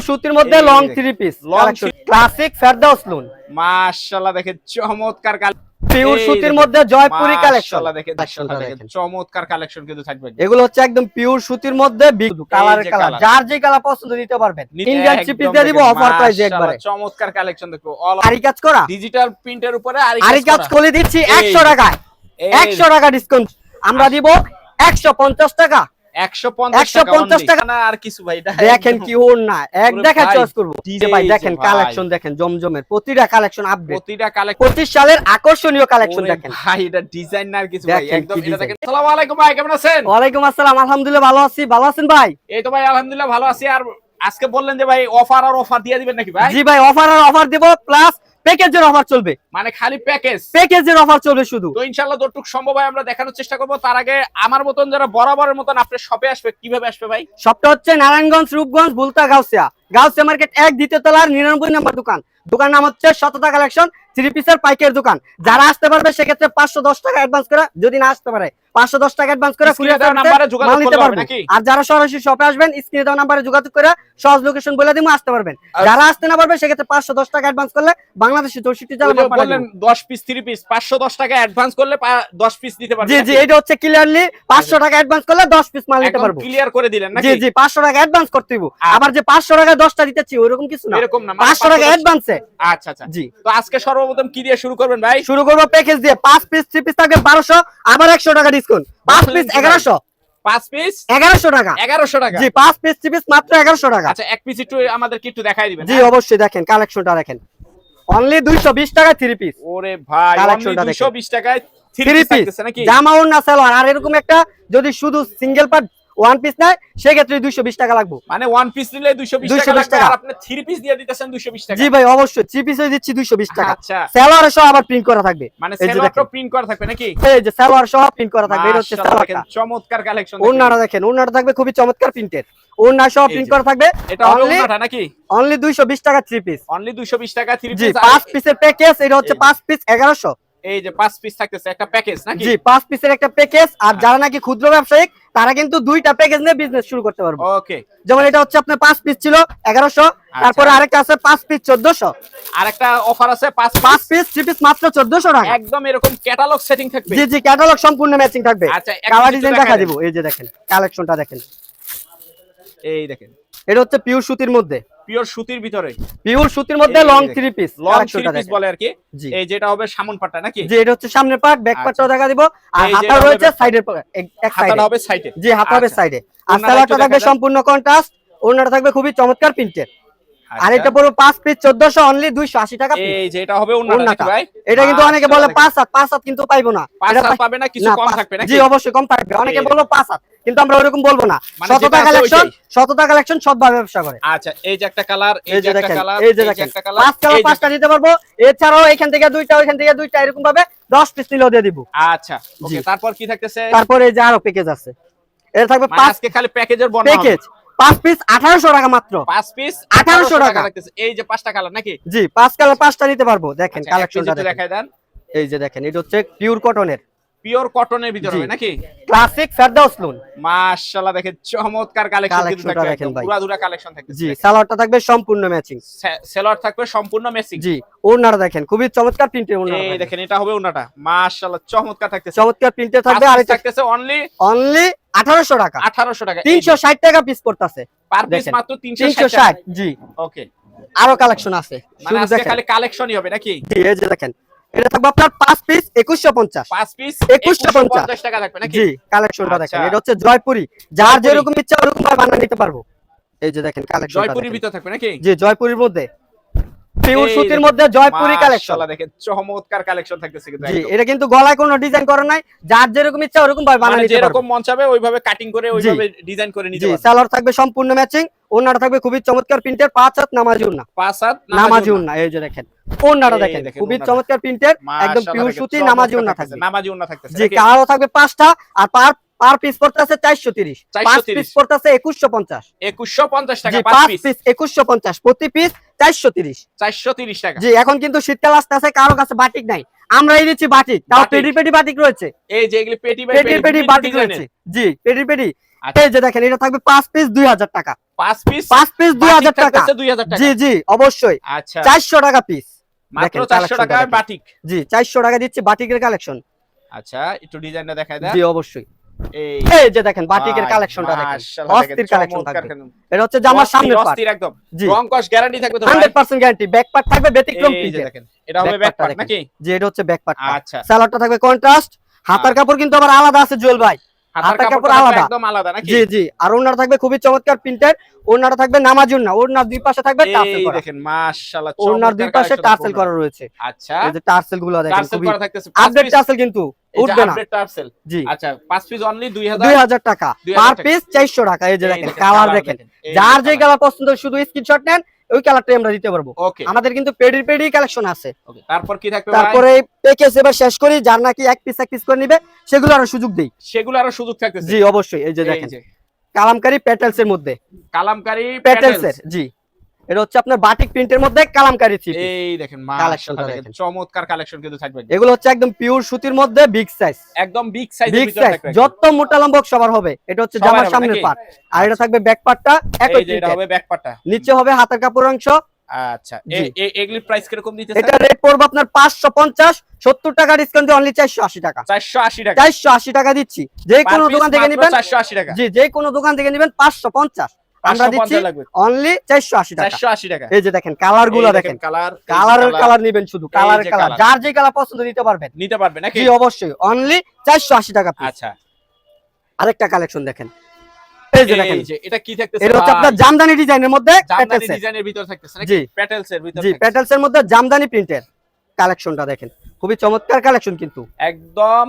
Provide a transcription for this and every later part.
সুতির মধ্যে long 3 piece classic ফেরদাউস লুন। মাশাআল্লাহ দেখেন চমৎকার পিওর সুতির মধ্যে জয়পুরি কালেকশন। মাশাআল্লাহ দেখেন চমৎকার কালেকশন কিন্তু থাকবে। এগুলো হচ্ছে একদম পিওর সুতির মধ্যে কালার যার যে কালার পছন্দ দিতে পারবেন। ইন্ডিয়ান চিপিস দিয়ে দিব অফার প্রাইসে একবারে। চমৎকার কালেকশন দেখো আরি কাজ করা ডিজিটাল প্রিন্টের উপরে আরি কাজ করে দিচ্ছি 100 টাকায়। 100 টাকা ডিসকাউন্ট আমরা দিব 150 টাকা। 150 টাকা না আর কিছু ভাই। দেখেন কি ওর না এক দেখা চয়েস করব ভাই। দেখেন কালেকশন দেখেন জমজমের প্রতিটা কালেকশন আপডেট, প্রতিটা কালেকশন 25 সালের আকর্ষণীয় কালেকশন দেখেন ভাই। এটা ডিজাইন না আর কিছু ভাই, একদম এটা দেখেন। আসসালামু আলাইকুম ভাই, কেমন আছেন? ওয়ালাইকুম আসসালাম, আলহামদুলিল্লাহ ভালো আছি। ভালো আছেন ভাই? এই তো ভাই আলহামদুলিল্লাহ ভালো আছি। আর আজকে বললেন যে ভাই অফার আর অফার দিয়ে দিবেন নাকি ভাই? জি ভাই, অফার আর অফার দেব, প্লাস প্যাকেজের অফার চলবে। মানে খালি প্যাকেজের অফার চলবে শুধু। তো ইনশাআল্লাহ যতটুকু সম্ভব হয় আমরা দেখানোর চেষ্টা করব। তার আগে আমার মতন যারা বরাবরের মতন আপনার শপে আসবে, কিভাবে আসবে ভাই? শপটা হচ্ছে নারায়ণগঞ্জ, রূপগঞ্জ, বুলতা, গাউসিয়া মার্কেট 1 দ্বিতীয় তলার 99 নম্বর দোকান। দোকান নাম হচ্ছে সততা কালেকশন, 3 পিসের পাইকারি দোকান। যারা আসতে পারবে সেক্ষেত্রে 510 টাকা অ্যাডভান্স করে, যদি না আসতে পারে 510 টাকা অ্যাডভান্স করে কুরিয়ার নাম্বারে যোগাযোগ করতে পারবেন। আর যারা সরাসরি শপে আসবেন স্ক্রিনে দেওয়া নাম্বারে যোগাযোগ করে সহজ লোকেশন বলে দিমু, আসতে পারবেন। যারা আসতে না পারবে সেক্ষেত্রে 510 টাকা অ্যাডভান্স করলে বাংলাদেশে 64 জেলা মাল পাঠাবেন। বললেন 10 পিস 3 পিস 510 টাকা অ্যাডভান্স করলে 10 পিস দিতে পারবেন। জি জি, এটা হচ্ছে ক্লিয়ারলি 500 টাকা অ্যাডভান্স করলে 10 পিস মাল নিতে পারবো। ক্লিয়ার করে দিলেন নাকি? জি জি, 500 টাকা অ্যাডভান্স করতে হইব। আবার যে 500 টাকা 10টা দিতেছি ওইরকম কিছু না, এরকম না, 500 টাকা অ্যাডভান্সে। আচ্ছা আচ্ছা জি। তো আজকে সর্বপ্রথম কি দিয়ে শুরু করবেন ভাই? শুরু করব প্যাকেজ দিয়ে। 5 পিস 3 পিস থাকবে 1200, আবার 100 টাকা ডিসকাউন্ট। 5 পিস 1100। 5 পিস 1100 টাকা। 1100 টাকা জি, 5 পিস 3 পিস মাত্র 1100 টাকা। আচ্ছা, এক পিস একটু আমাদেরকে একটু দেখাই দিবেন? জি অবশ্যই, দেখেন কালেকশনটা দেখেন। অনলি 220 টাকা 3 পিস। ওরে ভাই, অনলি 220 টাকায় 3 পিস থাকতেছে নাকি? জামা ওড়না সালোয়ার। আর এরকম একটা যদি শুধু সিঙ্গেল পার্ট ওয়ান পিস নেয় সেক্ষেত্রে 220 টাকা লাগবে। মানে ওয়ান পিস নিলে 220 টাকা লাগবে, আর আপনি 3 পিস দিয়ে দিতেছেন 220 টাকা? জি ভাই অবশ্যই, 3 পিসে দিচ্ছি 220 টাকা। আচ্ছা, সালোয়ার সহ আবার প্রিন্ট করা থাকবে। মানে সালোয়ারটা প্রিন্ট করা থাকবে নাকি? এই যে সালোয়ার সহ প্রিন্ট করা থাকবে। এটা হচ্ছে সালোয়ারটা। চমৎকার কালেকশন। ওড়নাটা দেখেন, ওড়নাটা থাকবে খুবই চমৎকার প্রিন্টের। ওড়না সহ প্রিন্ট করা থাকবে। এটা হবে ওড়নাটা নাকি? অনলি 220 টাকা 3 পিস। অনলি 220 টাকা 3 পিস। জি, 5 পিসের প্যাকেজ। এটা হচ্ছে 5 পিস 1100। এই যে 5 পিস থাকতেছে একটা প্যাকেজ নাকি? জি, 5 পিসের একটা প্যাকেজ। আর যারা নাকি ক্ষুদ্র ব্যবসায়ী তারা কিন্তু দুইটা প্যাকেজ নিয়ে বিজনেস শুরু করতে পারবে। ওকে, যেমন এটা হচ্ছে আপনার 5 পিস ছিল 1100, তারপরে আরেকটা আছে 5 পিস 1400, আরেকটা অফার আছে 5 পিস 3 পিস মাত্র 1400 টাকা। একদম এরকম ক্যাটালগ সেটিং থাকবে। জি জি, ক্যাটালগ সম্পূর্ণ ম্যাচিং থাকবে। আচ্ছা, কালার ডিজাইন দেখা দিব। এই যে দেখেন কালেকশনটা দেখেন। এই দেখেন, এটা হচ্ছে পিওর সুতির মধ্যে, পিওর সুতির ভিতরে, পিওর সুতির মধ্যে লং 3 পিস। লং 3 পিস বলে আর কি। এই যেটা হবে সামন পাটটা নাকি? জি, এটা হচ্ছে সামনের পার্ট, ব্যাক পার্টটাও দেখা দিব। আর হাতা রয়েছে সাইডের এক সাইডে। হাতাটা হবে সাইডে। জি, হাতা হবে সাইডে। আর সালোয়ারটা থাকবে সম্পূর্ণ কন্ট্রাস্ট। ওড়নাটা থাকবে খুবই চমৎকার প্রিন্টের। আর এটা পুরো 5 পিস 1400, অনলি 280 টাকা পিস। এই যে এটা হবে ওড়নাটা নাকি ভাই? এটা কিন্তু অনেকে বলে 5 হাত কিন্তু পাইবো না। 5 হাত পাবে না, কিছু কম থাকবে নাকি? জি অবশ্যই কম থাকবে। অনেকে বলবো 5 হাত, কিন্তু আমরা ওরকম বলবো না। সততা কালেকশন সৎভাবে ব্যবসা করে। আচ্ছা, এই যে একটা কালার, এই যে একটা কালার, এই যে একটা কালার, 5 কালার 5টা নিতে পারবো। এছাড়াও এখান থেকে 2টা, ওইখান থেকে 2টা, এরকম ভাবে 10 পিস নিলেও দিয়ে দিব। আচ্ছা ওকে, তারপর কি থাকতেছে? তারপর এই যে আরো প্যাকেজ আছে। এটা থাকবে 5 আজকে খালি প্যাকেজের বর্ণনা হবে। প্যাকেজ 5 পিস 1800 টাকা মাত্র। 5 পিস 1800 টাকা লাগতেছে। এই যে 5টা কালার নাকি? জি, 5 কালার 5টা নিতে পারবো। দেখেন কালেকশনটা দেখাই দেন। এই যে দেখেন, এটা হচ্ছে পিওর কটনের, পিওর কটনের ভিতরে হবে নাকি? ক্লাসিক ফেরদাউস লুন। মাশাআল্লাহ দেখেন চমৎকার কালেকশন কিন্তু থাকবে, একদম পুরো কালেকশন থাকবে। জি, সালোয়ারটা থাকবে সম্পূর্ণ ম্যাচিং। সালোয়ার থাকবে সম্পূর্ণ ম্যাচিং। জি, ওড়নাটা দেখেন খুবই চমৎকার প্রিন্টের ওড়না। এই দেখেন, এটা হবে ওড়নাটা। মাশাআল্লাহ চমৎকার থাকতেছে, চমৎকার প্রিন্টের থাকবে। আর এটা থাকতেছে অনলি 1800 টাকা। 1800 টাকা, 360 টাকা পিস পড়তাছে। পার পিস মাত্র 360। জি ওকে, আরো কালেকশন আছে। মানে আজকে খালি কালেকশনই হবে নাকি? জি, এই যে দেখেন, এটা থাকবে আপনার 5 পিস 2150। 5 পিস 2150 টাকা থাকবে নাকি? জি, কালেকশনটা দেখেন। এটা হচ্ছে জয়পুরি, যার যেরকম ইচ্ছা ওরকম ভাবে বানিয়ে নিতে পারবো। এই যে দেখেন কালেকশনটা, জয়পুরির ভিতর থাকবে নাকি? জি, জয়পুরির মধ্যে, পিওর সুতির মধ্যে জয়পুরি কালেকশন। মাশাআল্লাহ দেখেন চমৎকার কালেকশন থাকতেছে কিন্তু। জি, এটা কিন্তু গলায় কোনো ডিজাইন করা নাই, যার যেরকম ইচ্ছা ওরকম ভাবে বানিয়ে নিতে পারবো। যেরকম মন চাবে ওইভাবে কাটিং করে ওইভাবে ডিজাইন করে নিতে পারবে। জি, সালোয়ার থাকবে সম্পূর্ণ ম্যাচিং। ওড়নাটা থাকবে খুবই চমৎকার প্রিন্টের, 5 হাত নামাজি ওড়না। 5 হাত নামাজি ওড়না। এই যে দেখেন ওড়নাটা দেখেন খুবই চমৎকার প্রিন্টের, একদম পিওর সুতি নামাজি ওড়না থাকবে। নামাজি ওড়না থাকতেছে। জি, কালারও থাকবে 5টা। আর পার পিস পড়তেছে 430। 5 পিস পড়তেছে 2150। 2150 টাকা 5 পিস 2150, প্রতি পিস 430। 430 টাকা। জি, এখন কিন্তু শীতকাল আসতেছে, কারো কাছে বাটিক নাই, আমরাই দিচ্ছি বাটিক। তাও পেটি বাটিক রয়েছে। এই যে এগুলি পেটি বাটিক রয়েছে। জি, পেটি আচ্ছা। এই যে দেখেন এটা থাকবে 5 পিস 2000 টাকা। 5 পিস 5 পিস 2000 টাকা। 2000 টাকা। জি জি অবশ্যই। আচ্ছা 400 টাকা পিস। মাত্র 400 টাকায় বাটিক। জি 400 টাকা দিচ্ছি বাটিকের কালেকশন। আচ্ছা একটু ডিজাইনটা দেখায় দেন। জি অবশ্যই। এই এই যে দেখেন বাটিকের কালেকশনটা দেখেন, অস্থির কালেকশন থাকবে। এটা হচ্ছে জামার সামনের পার্ট, অস্থির একদম। জি রং কস গ্যারান্টি থাকবে তো ভাই? 100% গ্যারান্টি। ব্যাক পার্ট থাকবে ব্যতিক্রম এই যে প্রিন্টের। দেখেন এটা হবে ব্যাক পার্ট নাকি? জি এটা হচ্ছে ব্যাক পার্ট। আচ্ছা সালোয়ারটা থাকবে কন্ট্রাস্ট, হাতার কাপড় কিন্তু আবার আলাদা আছে জুয়েল ভাই, হাতার কাপড় আলাদা, একদম আলাদা নাকি? জি জি। আর ওন্নাটা থাকবে খুবই চমৎকার প্রিন্টের, ওন্নাটা থাকবে নামাজ ওন্না, ওন্নার দুই পাশে থাকবে টার্সেল এই করা। দেখেন মাশাআল্লাহ ওন্নার দুই পাশে টার্সেল করা রয়েছে। আচ্ছা এই যে টার্সেল গুলো দেখেন, টার্সেল খুবই করা থাকতেছে। আপডেট টার্সেল কিন্তু উঠবে না। Update tassel. জি আচ্ছা 5 পিস অনলি 2000 টাকা, 2000 পার টাকা। পিস 400 টাকা। এই যে এই দেখেন দেখেন, কালার কালার দেখেন, দেখেন। এই যার যে কালার। কালার পছন্দ শুধু স্ক্রিনশট নেন, ওই কালারটাই আমরা দিতে পারবো। ওকে আমাদের কিন্তু পেডি পেডি কালেকশন আছে। ওকে তারপর কি থাকবে ভাই? তারপরে প্যাকেজ এবার শেষ করি, যার নাকি এক পিস করে নিবে সেগুলো আরো সুযোগ দেই। সেগুলো আরো সুযোগ থাকতেছে। জি অবশ্যই। এই যে এই দেখেন যে কালামকারী পেটেলস এর মধ্যে, কালামকারী পেটেলস প্যাটেলস। এর, জি এটা হচ্ছে আপনার বাটিক প্রিন্টের মধ্যে কালামকারী থ্রি পিস। এই দেখেন কালেকশনটা মাশাআল্লাহ দেখেন, চমৎকার কালেকশন কিন্তু থাকবে। এগুলো হচ্ছে একদম পিওর সুতির মধ্যে বিগ সাইজ, একদম বিগ সাইজের বিগ ভিতরে সাইজ থাকবে। যত মোটা লম্বা সবার হবে। এটা হচ্ছে সবার জামার হবে সামনের নাকি? পার্ট, আর এটা থাকবে ব্যাক পার্টটা একই এই যে এটা প্রিন্টের, হবে ব্যাক পার্টটা। নিচে হবে হাতের কাপড় অংশ। আচ্ছা জি। এগুলি প্রাইস কিরকম দিতেছেন? এটা রেট পড়বে আপনার 550, 70 টাকা ডিসকাউন্ট দিয়ে অনলি 480 টাকা। 480 টাকা। 480 টাকা দিচ্ছি, যে কোনো Per piece দোকান থেকে মাত্র নেবেন। 480 টাকা। জি যে কোনো দোকান থেকে নেবেন 550, আমরা দিচ্ছি 550 লাগবে। অনলি 480 টাকা। 480 টাকা। এই যে দেখেন কালার গুলো দেখেন, কালার কালারের কালার নিবেন, শুধু কালারের যে কালার, colour। যার যে কালার পছন্দ নিতে পারবেন। নিতে পারবে নাকি? জি অবশ্যই, অনলি 480 টাকা পিস। আচ্ছা আরেকটা কালেকশন দেখেন, এই যে দেখেন, এই যে এটা কি থাকতেছে? এটা হচ্ছে আপনার জামদানি ডিজাইনের মধ্যে জামদানি পেটেলস এর। ডিজাইনের ভিতর থাকতেছে নাকি? জি। প্যাটেলস এর ভিতর জি থাকতেছে। পেটেলস এর মধ্যে জামদানি প্রিন্টের কালেকশনটা দেখেন, খুবই চমৎকার কালেকশন কিন্তু। একদম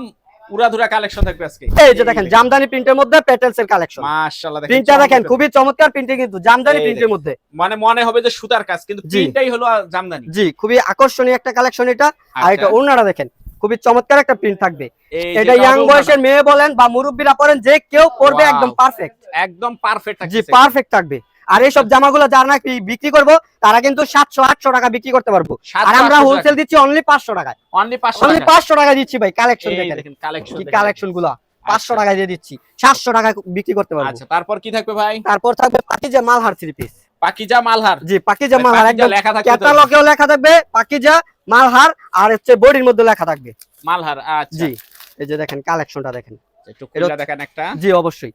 উড়াধুরা কালেকশন থাকবে আজকে। এই যে দেখেন জামদানি প্রিন্টের মধ্যে পেটেলস এর কালেকশন। মাশাআল্লাহ দেখেন প্রিন্টটা দেখেন, খুবই চমৎকার প্রিন্টে কিন্তু জামদানি এই প্রিন্টের মধ্যে। মানে মনে হবে যে সুতার কাজ, কিন্তু জি। প্রিন্টটাই হলো জামদানি। জি খুবই আকর্ষণীয় একটা কালেকশন এটা। আর আচ্ছা। এটা ওড়নাটা দেখেন, খুবই চমৎকার একটা প্রিন্ট থাকবে। এই এটা যেটা ইয়াং হবে বয়সের মেয়ে বলেন বা মুরব্বিরা পরেন, যে কেউ পরবে Wow. একদম পারফেক্ট। একদম পারফেক্ট জি থাকতেছে। পারফেক্ট থাকবে। আর এইসব জামাগুলো যারা নাকি বিক্রি করবো, তারা কিন্তু 700-800 টাকা বিক্রি করতে পারবো, আর আমরা 700-800 হোলসেল দিচ্ছি অনলি 500 টাকায়। অনলি 500 অনলি টাকা। 500 টাকা দিচ্ছি ভাই। কালেকশন এই দেখেন, দেখেন কালেকশন কি কালেকশন গুলা 500 আচ্ছা। টাকায় দিয়ে দিচ্ছি, 700 টাকা বিক্রি করতে পারবো। আচ্ছা তারপর কি থাকবে ভাই? তারপর থাকবে পাকিজা মালহার থ্রি পিস। পাকিজা মালহার। জি পাকিজা মালহার, পাকিজা একদম লেখা থাকবে তো? ক্যাটালগেও লেখা থাকবে পাকিজা মালহার, আর হচ্ছে বডির মধ্যে লেখা থাকবে। মালহার আচ্ছা। জি এই যে দেখেন কালেকশনটা দেখেন। একটু খুলে দেখেন একটা। জি অবশ্যই,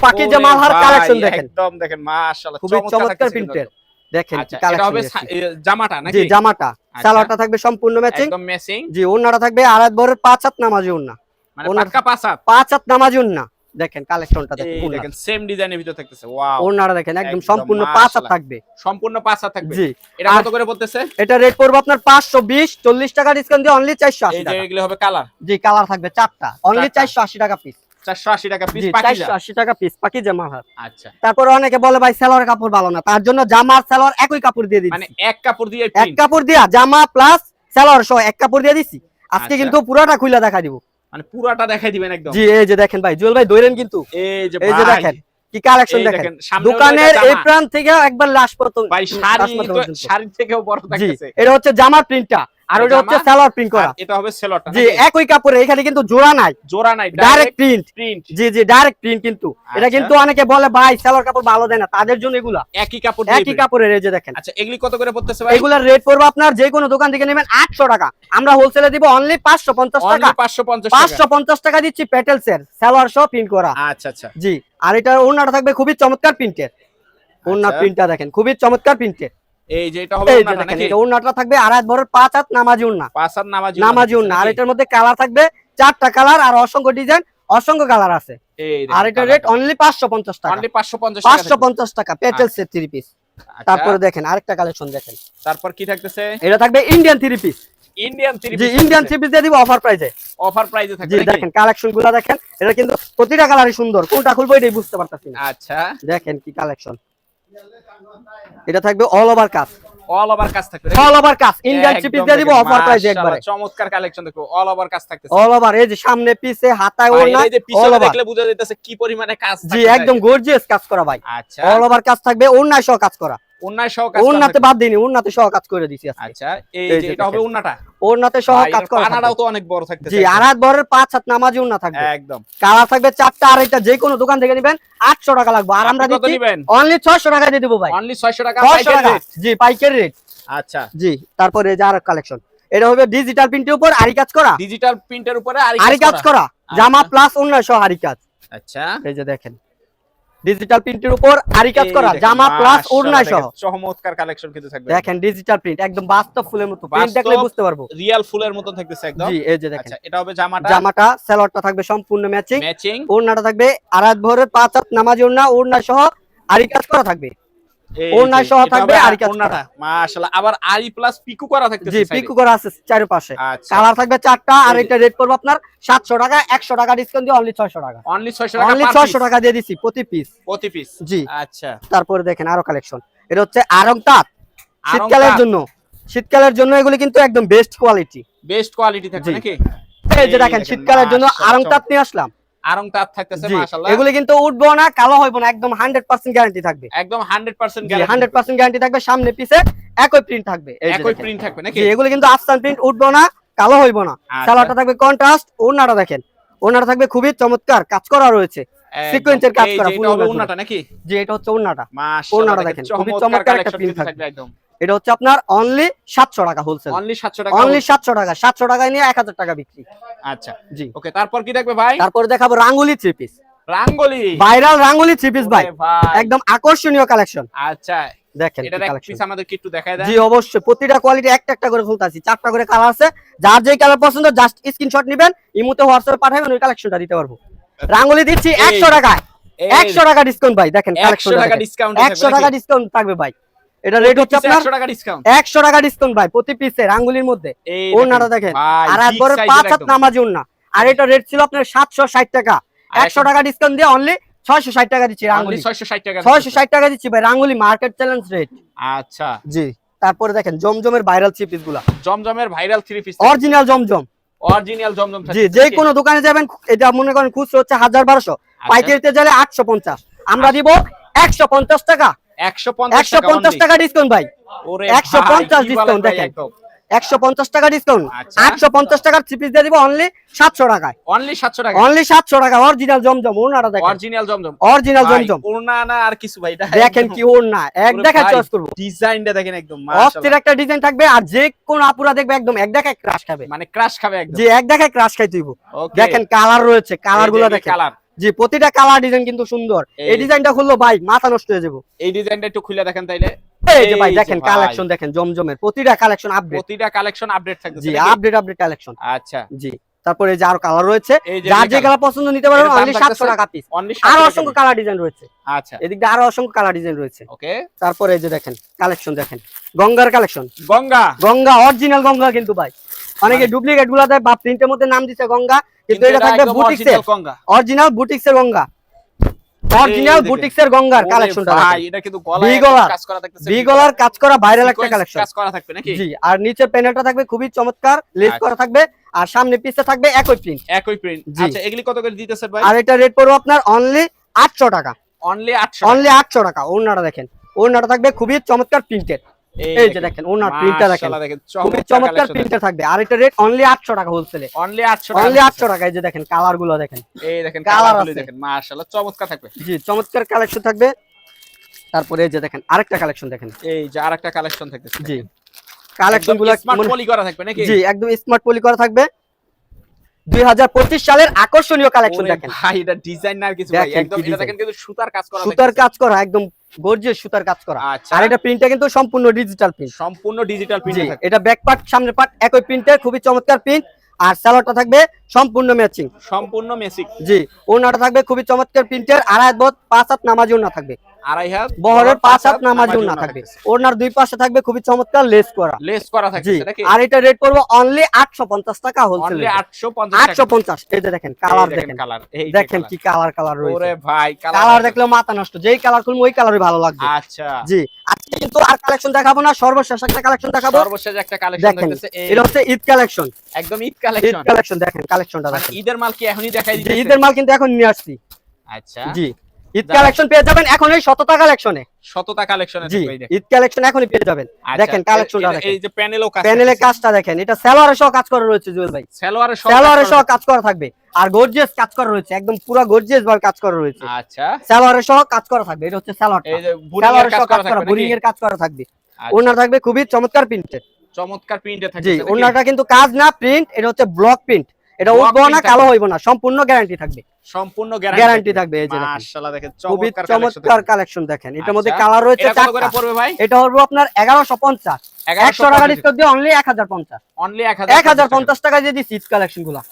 পাকিজা ওরে মালহার ভাই, কালেকশন দেখেন, একদম দেখেন মাশাআল্লাহ খুবই চমৎকার থাকতেছে প্রিন্টের। কিন্তু। দেখেন কি আচ্ছা এটা কালেকশন হবে দিয়েছি। জামাটা জি নাকি? জামাটা, আচ্ছা। সালোয়ারটা থাকবে সম্পূর্ণ ম্যাচিং। একদম ম্যাচিং। জি ওন্নাটা থাকবে আড়াই বরের 5 হাত নামাজি ওন্না, মানে ওনার- পাক্কা পাসাত। 5 হাত নামাজি ওন্না। দেখেন কালেকশনটা দেখেন, এই দেখেন সেম ডিজাইনের ভিতর থাকতেছে। ওয়াও ওন্নাটা দেখেন একদম একদম সম্পূর্ণ 5 হাত মাশাআল্লাহ। থাকবে। সম্পূর্ণ পাসাত থাকবে। জি এটা আর কত করে বলতেছে? এটা রেট পড়বে আপনার 520, 40 টাকা ডিসকাউন্ট দিয়ে অনলি এই 480 যে টাকা। এগুলো হবে কালার। জি কালার থাকবে 4টা, অনলি চারটা। 480 টাকা পিস। 480 টাকা পিস জি পাকিজা। 480 টাকা পিস পাকিজা মালহার। আচ্ছা তারপরে অনেকে বলে ভাই সালোয়ার কাপড় ভালো না, তার জন্য জামা আর সালোয়ার একই কাপড় দিয়ে মানে দিচ্ছি। এক কাপড় দিয়ে এক প্রিন্ট, কাপড় দিয়া জামা প্লাস সালোয়ার সহ এক কাপড় দিয়ে দিছি। আজকে আচ্ছা। কিন্তু পুরোটা খুলে দেখা দিব। মানে পুরাটা দেখাই দিবেন একদম। জি এই যে দেখেন ভাই, জুয়েল ভাই ধরেন কিন্তু, এই যে এই যে ভাই, দেখেন কি কালেকশন এই দেখেন। দেখেন, সামনে হলো দোকানের এটা এই জামা। প্রান্ত থেকে একবার লাস্ট পর্যন্ত, ভাই শাড়ি তো শাড়ির থেকেও বড় জি থাকতেছে। এটা হচ্ছে জামার প্রিন্টটা, আর ওটা হচ্ছে জামা, সালোয়ার প্রিন্ট করা। আর এটা হবে সেলরটা। জি একই কাপড়ে, এখানে কিন্তু জোড়া নাই, জোড়া নাই, ডাইরেক্ট ডাইরেক্ট প্রিন্ট। প্রিন্ট। জি জি ডাইরেক্ট প্রিন্ট কিন্তু। এটা আচ্ছা। কিন্তু অনেকে বলে ভাই সালোয়ার কাপড় ভালো দেয় না, তাদের জন্য এগুলা একই কাপড় দিয়ে একই print। কাপড়ের। এই যে দেখেন আচ্ছা এগুলি কত করে পড়তেছে ভাই? এগুলার রেট পড়বে আপনার যে কোনো দোকান থেকে নেবেন 800 টাকা, আমরা হোলসেলে দিব অনলি 550 টাকা। অনলি 550 টাকা। 550 টাকা দিচ্ছি পেটেলস এর, সালোয়ার সহ প্রিন্ট করা। আচ্ছা আচ্ছা জি আর এটা ওড়নাটা থাকবে খুবই চমৎকার প্রিন্টের। ওড়না আচ্ছা। প্রিন্টটা দেখেন খুবই চমৎকার প্রিন্টের। এই যে এটা হবে এই যে ওনাটা দেখেন নাকি? এটা ওড়নাটা থাকবে আড়াই বরের 5 হাত নামাজি ওড়না, পাঁচার নামাজি নামাজি ওড়না। আর এটার মধ্যে কালার থাকবে 4টা কালার, আর অসংখ্য ডিজাইন, অসংখ্য কালার আছে। এই আর এটার রেট অনলি 550 টাকা। অনলি 550 টাকা। 550 টাকা পেটেলস এর থ্রি পিস। তারপরে দেখেন আরেকটা কালেকশন দেখেন, তারপর কি থাকতেছে? এটা থাকবে Indian three piece. Indian three জি পিস। ইন্ডিয়ান থ্রি পিস দিয়ে দিব অফার প্রাইসে। অফার প্রাইসে থাকবে জি নাকি? দেখেন কালেকশন গুলা দেখেন, এটা কিন্তু প্রতিটা কালারই সুন্দর, কোনটা খুলবো এটাই বুঝতে পারতাছি না। আচ্ছা দেখেন কি কালেকশন, এটা থাকবে অল ওভার কাজ, অল ওভার কাজ থাকবে। অল ওভার কাজ ইন্ডিয়ান থ্রি পিস দিয়ে দিব অফার প্রাইসে একবারে। চমৎকার কালেকশন দেখো, অল ওভার কাজ থাকতেছে। অল ওভার, এই যে সামনে পিছে হাতায় ভাই, ওড়না এই যে অল পিছনে ওভার। দেখলে বোঝা যাইতেছে কি পরিমাণে কাজ জি থাকতেছে। একদম গর্জিয়াস কাজ করা ভাই। আচ্ছা অল ওভার কাজ থাকবে, ওড়নায় সহ কাজ করা। ওন্নায় সহ কাজ করা ওড়নাতে থাকবে। বাদ দিইনি, ওড়নাতে সহ কাজ করে দিছি আজকে। আচ্ছা এই এই যে যে এটা হবে দেখেন। ওন্নাটা। ওড়নাতে সহ ভাই, কাজ এটার করা পানাটাও থাকবে। তো অনেক বড় থাকতেছে। জি, আড়াত বহরের 5 হাত নামাজি ওড়না থাকবে। একদম। কালার থাকবে 4টা, আর এটা যে কোনো দোকান থেকে নেবেন 800 টাকা লাগবে, আর আমরা আপনি কত দিচ্ছি নিবেন? অনলি 600 টাকা দিয়ে দেবো ভাই। অনলি 600 টাকা 600 পাইকারি টাকা, রেট। জি পাইকারি রেট। আচ্ছা, জি, তারপরে এই যে আর কালেকশন, এটা হবে ডিজিটাল প্রিন্টের উপর আরি কাজ করা, ডিজিটাল প্রিন্টের উপরে আরি কাজ করা জামা আচ্ছা। প্লাস ওড়না সহ আরি কাজ। আচ্ছা, এই যে দেখেন ডিজিটাল প্রিন্টের উপর আরি কাজ এই করা দেখেন, জামা প্লাস ওড়না মাশাআল্লাহ, সহ। দেখেন চমৎকার কালেকশন কিন্তু থাকবে। দেখেন ডিজিটাল প্রিন্ট একদম বাস্তব ফুলের মতো, প্রিন্ট বাস্তব দেখলে বুঝতে পারবো। রিয়েল ফুলের মতন থাকতেছে একদম। জি, এই যে দেখেন আচ্ছা, এটা হবে জামাটা জামাটা সালোয়ারটা থাকবে সম্পূর্ণ ম্যাচিং, ম্যাচিং। ওড়নাটা থাকবে আড়াত ভরের 5 হাত নামাজি ওড়না, ওড়না সহ আরি কাজ করা থাকবে, এই ওড়না যে, সহ এটা থাকবে হবে আরি কাজ ওড়নাটা। করা। মাশাআল্লাহ, আবার আরি প্লাস পিকু করা থাকতেছে জি, সাইডে। পিকু করা আছে চারপাশে। আচ্ছা, কালার থাকবে 4টা, আর এই যে। এটা রেট পড়বে আপনার 700 টাকা, 100 টাকা ডিসকাউন্ট দিয়ে অনলি 600 টাকা। অনলি 600 টাকা অনলি পার 600 পিস, টাকা দিয়ে দিছি প্রতি পিস। প্রতি পিস। জি, আচ্ছা, তারপরে দেখেন আরো কালেকশন, এটা হচ্ছে আরং তাঁত, আড়ং শীতকালের তাঁত। জন্য, শীতকালের জন্য এগুলি কিন্তু একদম বেস্ট কোয়ালিটি। বেস্ট কোয়ালিটি থাকবে জি। নাকি? এই যে দেখেন শীতকালের জন্য আরং তাঁত নিয়ে আসলাম। আড়ং তাঁত থাকতেছে জি, মাশাআল্লাহ। এগুলি কিন্তু উঠবো না, কালো হইবো না, একদম 100% গ্যারান্টি থাকবে। একদম 100% জি, গ্যারান্টি। 100% গ্যারান্টি থাকবে, সামনে পিছে একই প্রিন্ট থাকবে। এই যে একই দেখেন। প্রিন্ট থাকবে নাকি? জি, এগুলি কিন্তু আফসান প্রিন্ট, উঠবো না, কালো হইবো না। আচ্ছা। সালোয়ারটা থাকবে কন্ট্রাস্ট, ওড়নাটা দেখেন, ওড়নাটা থাকবে খুবই চমৎকার কাজ করা রয়েছে, একদম। সিকোয়েন্সের কাজ এই করা যে ফুল এটা হবে ওড়না ওড়নাটা নাকি? জি, এটা হচ্ছে ওড়নাটা। মাশাআল্লাহ, ওড়নাটা দেখেন দেখেন খুবই চমৎকার চমৎকার একটা কালেকশন প্রিন্ট কিন্তু থাকবে। থাকবে একদম। এটা হচ্ছে আপনার অনলি 700 টাকা হোলসেল, অনলি 700 টাকা। অনলি 700 টাকা, 700 টাকায় নিয়ে 1000 টাকা বিক্রি। আচ্ছা, জি, ওকে, তারপর কি থাকবে ভাই? তারপরে দেখাবো Rangoli three piece, Rangoli. Viral Rangoli three piece ভাই, ওরে ভাই। একদম আকর্ষণীয় কালেকশন। আচ্ছা, দেখেন এটার কি এক কালেকশন। পিস আমাদেরকে একটু দেখায় দেন। জি অবশ্যই, প্রতিটা কোয়ালিটি একটা একটা করে খুলতাছি, 4টা করে কালার আছে, যার যেই কালার পছন্দ জাস্ট স্ক্রিনশট নেবেন, ইমোতে হোয়াটসঅ্যাপে পাঠাবেন, ওই কালেকশনটা দিতে পারবো। রাঙ্গুলি দিচ্ছি 100 টাকায়, 100 টাকা ডিসকাউন্ট ভাই। দেখেন 100 কালেকশন টাকা ডিসকাউন্ট। 100 টাকা ডিসকাউন্ট থাকবে ভাই। এটা রেট হচ্ছে আপনার 100 টাকা ডিসকাউন্ট। 100 টাকা ডিসকাউন্ট ভাই প্রতি পিসে রাঙ্গুলির মধ্যে। এই ওড়নাটা দেখেন, ভাই, আর big একবারে size 5 এর হাত একদম। নামাজি ওড়না, আর এটা রেট ছিল আপনার 760 টাকা, আর 100 টাকা ডিসকাউন্ট দিয়ে অনলি 660 টাকা দিচ্ছি অনলি রাঙ্গুলি। 660 টাকা। 660 টাকা দিচ্ছি ভাই রাঙ্গুলি, মার্কেট চ্যালেঞ্জ রেট। আচ্ছা, জি, তারপরে দেখেন জমজমের ভাইরাল থ্রি পিস গুলা, জমজমের ভাইরাল 3 পিস। অরিজিনাল জমজম। অরিজিনাল জমজম জি, থাকবে যে নাকি? কোনো দোকানে যাবেন, এটা মনে করেন খুচরো হচ্ছে 1200, পাইকারিতে গেলে 850, আমরা দিব 150 টাকা, 150 টাকা ডিসকাউন্ট ভাই। ওরে 150 ডিসকাউন্ট দেখেন, 150 টাকা ডিসকাউন্ট, আচ্ছা। 850 টাকার থ্রি পিস দিয়ে দিব অনলি 700 টাকায়, অনলি 700 টাকা। অনলি 700 টাকা। অরিজিনাল জমজম, ওড়নাটা দেখেন, অরিজিনাল জমজম। অরিজিনাল ভাই, জমজম। ওড়না না আর কিছু ভাই, এটা দেখেন কি ওড়না, এক দেখায় চয়েস করব, ডিজাইনটা দেখেন একদম অস্থির মাশাআল্লাহ। একটা ডিজাইন থাকবে, আর যে কোন আপুরা দেখবে একদম এক দেখায় ক্রাশ খাবে, মানে ক্রাশ খাবে একদম। জি এক দেখায় ক্রাশ খাই তুইব। ওকে, দেখেন কালার রয়েছে, কালার গুলো দেখেন, কালার। জি প্রতিটা কালার ডিজাইন কিন্তু সুন্দর। এই এই ডিজাইনটা খুললো ভাই মাথা নষ্ট হয়ে যাবো। এই ডিজাইনটা একটু খুলে দেখেন তাইলে। এই যে ভাই এই যে দেখেন ভাই। কালেকশন দেখেন, জমজমের প্রতিটা কালেকশন আপডেট, প্রতিটা কালেকশন আপডেট থাকবে জি নাকি? Update collection. আচ্ছা, জি, তারপরে এই যে আরো কালার রয়েছে, এই যে যার যে colour। কালার পছন্দ নিতে পারবেন, এটার দাম অনলি থাকতেছে 700 টাকা পিস। অনলি আরো 700 অসংখ্য টাকা। কালার ডিজাইন রয়েছে, আচ্ছা, এদিক দিয়ে আরো অসংখ্য কালার ডিজাইন রয়েছে। ওকে, তারপরে এই যে দেখেন কালেকশন দেখেন, গঙ্গার কালেকশন, গঙ্গা। গঙ্গা অরিজিনাল গঙ্গা কিন্তু ভাই, অনেকে ডুপ্লিকেট গুলা দেয় বা প্রিন্টের মধ্যে নাম দিচ্ছে গঙ্গা, কিন্তু এটা থাকবে একদম বুটিক্সের, original গঙ্গা। অরিজিনাল বুটিক্সের গঙ্গা, অরিজিনাল দেখেন। বুটিক্সের গঙ্গার ওরে কালেকশনটা ভাই, দেখেন, এটা কিন্তু গলায় ভি একদম গলার, কাজ করা থাকতেছে। ভি গলার কাজ করা ভাইরাল একটা Sequence কালেকশন। কাজ করা থাকবে নাকি? জি, আর নিচের প্যানেলটা থাকবে খুবই চমৎকার, লেস আচ্ছা। করা থাকবে, আর সামনে পিছে থাকবে একই প্রিন্ট। একই প্রিন্ট। জি। আচ্ছা, এগুলি কত করে দিতেছেন ভাই? আর এটা রেট পড়বে আপনার অনলি 800 টাকা, অনলি 800। অনলি 800 টাকা। ওড়নাটা দেখেন, ওড়নাটা থাকবে খুবই চমৎকার প্রিন্টেড, এই যে দেখেন ওড়নার প্রিন্টটা দেখেন, মাশাআল্লাহ, দেখেন খুবই চমৎকার প্রিন্টে থাকবে, আর এটা রেট অনলি 800 টাকা হোলসেলে, অনলি 800 টাকা। অনলি 800 টাকা। এই যে দেখেন কালার গুলো দেখেন, এই দেখেন colour কালারগুলি আছে। দেখেন, মাশাআল্লাহ চমৎকার থাকবে। জি চমৎকার কালেকশন থাকবে। তারপরে এই যে দেখেন আরেকটা কালেকশন দেখেন, এই যে আরেকটা কালেকশন থাকতেছে। জি কালেকশন গুলো স্মার্ট পলি করা থাকবে নাকি? জি একদম স্মার্ট পলি করা থাকবে, 2025 সালের আকর্ষণীয় কালেকশন ওরে দেখেন, ভাই, এটা ডিজাইন না আর কিছু ভাই, দেখেন একদম কি এটা design। দেখেন কিন্তু সুতার কাজ করা সুতার থাকতেছে। কাজ করা, একদম গর্জিয়াস সুতার কাজ করা, আচ্ছা। আর এটা প্রিন্টটা কিন্তু সম্পূর্ণ ডিজিটাল প্রিন্ট। সম্পূর্ণ ডিজিটাল জি, প্রিন্ট থাকবে। এটা ব্যাক পার্ট সামনের পার্ট একই প্রিন্টের, খুবই চমৎকার প্রিন্ট, আর সালোয়ারটা থাকবে সম্পূর্ণ ম্যাচিং। সম্পূর্ণ মেসিক। জি, ওড়নাটা থাকবে খুবই চমৎকার প্রিন্টের, আড়াই হাত 5 হাত নামাজি ওড়না থাকবে, আড়াই হাত বহরের 5 হাত নামাজি ওড়না থাকবে, ওড়নার দুই পাশে থাকবে খুবই চমৎকার লেস করা। লেস করা জি, থাকতেছে নাকি? আর এটা রেট পড়বে অনলি 850 টাকা হোলসেল, অনলি 850 টাকা। 850। এই যে দেখেন কালার দেখেন, কালার, এই যে দেখেন colour। কি কালার রয়েছে, ওরে ভাই, কালার দেখলে মাথা নষ্ট, যেই কালার খুলবো ওই কালারই ভালো লাগবে। আচ্ছা, জি, আজকে কিন্তু আর কালেকশন দেখাবো না, সর্বশেষ একটা কালেকশন দেখাবো। সর্বশেষ একটা কালেকশন দেখেন থাকতেছে। এই এটা হচ্ছে ঈদ কালেকশন, একদম ঈদ ঈদ কালেকশন। কালেকশন দেখেন কালেকশনটা মানে দেখেন, ঈদের মাল কি এখনই দেখাই যে দিতেছে? ঈদের মাল কিন্তু এখন নিয়ে আসছি। আচ্ছা, জি, ঈদ কালেকশন পেয়ে যাবেন এখন এই শততা কালেকশনে। শততা কালেকশনে জি, ঈদ কালেকশন এখনই পেয়ে যাবেন। দেখেন কালেকশনটা দেখেন, এই যে প্যানেলও কাজ, প্যানেলের কাজটা দেখেন, এটা সালোয়ারের সহ কাজ করা রয়েছে জুয়েল ভাই, সালোয়ারের সহ কাজ করা থাকবে, আর গর্জিয়াস কাজ করা রয়েছে, একদম পুরো গর্জিয়াস ভাবে কাজ করা রয়েছে। আচ্ছা, সালোয়ারের সহ কাজ করা থাকবে, এটা হচ্ছে সালোয়ার, এই যে বুরিং এর কাজ করা থাকবে, বুরিং এর কাজ করা থাকবে। আচ্ছা। ওনার থাকবে খুবই চমৎকার প্রিন্টেড, চমৎকার প্রিন্টে থাকবে। জি, ওনাটা কিন্তু কাজ না প্রিন্ট, এটা হচ্ছে ব্লক প্রিন্ট, এটা উঠবো না, কালো হইব না, সম্পূর্ণ গ্যারান্টি থাকবে, সম্পূর্ণ গ্যারান্টি থাকবে। এই যে মাশাআল্লাহ, দেখেন খুবই চমৎকার চমৎকার কালেকশন দেখেন, এটার মধ্যে আচ্ছা, কালার রয়েছে এটা কত করে 4টা। পড়বে ভাই? এটা হবে আপনার 1150, 100 টাকা ডিসকাউন্ট দিয়ে অনলি 1050, অনলি 1050 টাকা দিয়ে দিচ্ছি ঈদ কালেকশন গুলা।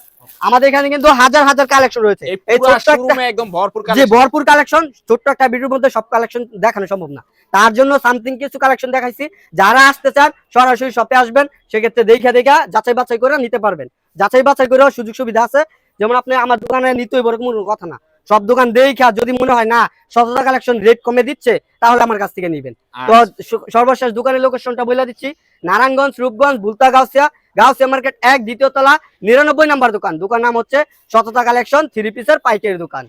আমাদের এখানে কিন্তু হাজার হাজার কালেকশন রয়েছে, এই ছোট্ট শোরুমে একদম ভরপুর জি কালেকশন, ভরপুর কালেকশন। ছোট্ট একটা ভিডিওর মধ্যে সব কালেকশন দেখানো সম্ভব না, তার জন্য সামথিং কিছু কালেকশন দেখাইছি। যারা আসতে চান সরাসরি শপে আসবেন, সেক্ষেত্রে দেখা যাচাই বাছাই করে নিতে পারবেন। যাচাই বাছাই করেও সুযোগ সুবিধা আছে, যেমন আপনি আমার দোকানে নিতে হইব এরকম কোনো কথা না, সব দোকান দেখা যদি মনে হয় না শততা কালেকশন রেট কমে দিচ্ছে, তাহলে আমার কাছ থেকে নিবেন। তো সর্বশেষ দোকানের লোকেশনটা বলে দিচ্ছি, নারায়ণগঞ্জ, রূপগঞ্জ, ভুলতা গাউসিয়া, গাউসিয়া মার্কেট 1 দ্বিতীয় তলা 99 নাম্বার দোকান। দোকান নাম হচ্ছে শততা কালেকশন, 3 পিসের পাইকারি দোকান।